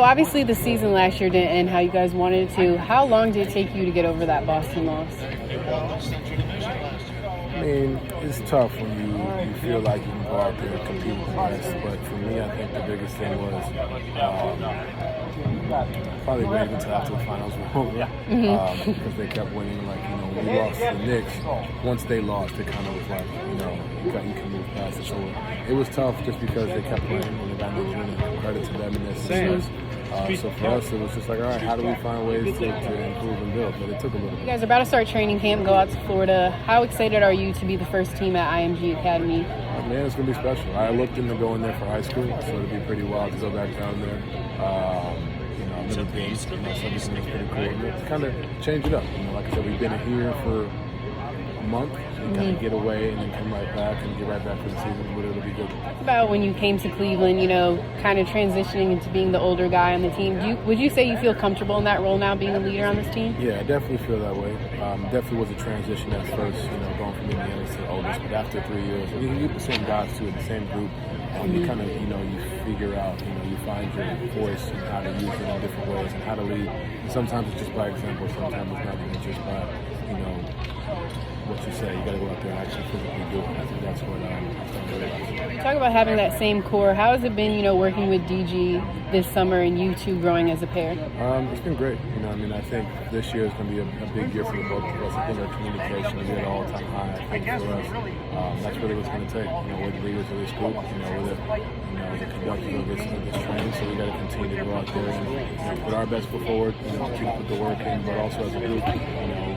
obviously the season last year didn't end how you guys wanted it to. How long did it take you to get over that Boston loss? I mean, it's tough when you feel like you can go out there and compete with the best. But for me, I think the biggest thing was probably waiting until after the finals were over because they kept winning. Like, when we lost to the Knicks, once they lost, it kind of was like, you can move past it. So it was tough just because they kept playing and they got injured, and credit to them in their success. So for us, it was just like, all right, how do we find ways to improve and build? But it took a little bit. You guys are about to start training camp, go out to Florida. How excited are you to be the first team at IMG Academy? Man, it's going to be special. I looked into going there for high school, so it'd be pretty wild to go back down there. I've never been, something that's pretty cool. To kind of change it up. Like I said, we've been here for a month, and kind of get away and then come right back and get right back for the season, but it'll be good. Talk about when you came to Cleveland, kind of transitioning into being the older guy on the team. Would you say you feel comfortable in that role now, being a leader on this team? Yeah, I definitely feel that way. Definitely was a transition at first, going from the youngest to the oldest, but after 3 years, you can get the same guys too, in the same group. You kind of, you figure out, you find your voice and how to use it in different ways and how to lead. And sometimes it's just by example, sometimes it's not even just by, what you say. You got to go out there and actually physically do it. I think that's what I'm starting to realize. Talk about having that same core. How has it been, working with DG this summer and you two growing as a pair? It's been great. I think this year is going to be a big year for the both of us. I think our communication will be at an all-time high. I think for us, that's really what's going to take. We're the leaders of this group. We're the conductors of this training, so we got to continue to go out there and put our best foot forward. Keep put the work in, but also as a group,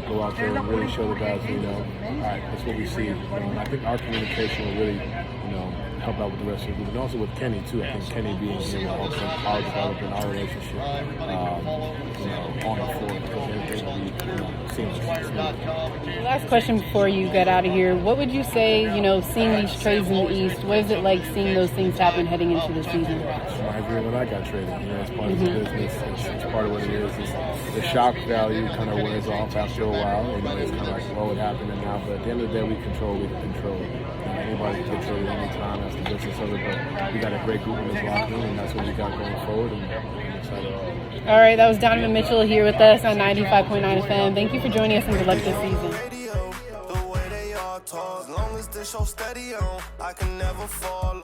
go out there and really show the guys, all right, that's what we see. And I think our communication will really, help out with the rest of the group, and also with Kenny too. I think Kenny being here will help our development, our relationship, on the floor, because everything will be seamless. Last question before you get out of here. What would you say, seeing these trades in the East, what is it like seeing those things happen heading into the season? I agree when I got traded. It's part of the business. It's part of what it is. The shock value kind of wears off after a while. It's kind of like, what would happen and now. But at the end of the day, we control. Anybody can get traded any time. That's the business of it. But we got a great group in this locker room, and that's what we got going forward. And I'm excited. All right, that was Donovan Mitchell here with us on 95.9 FM. Thank you for joining us and good luck this season. As long as the show steady on, I can never fall.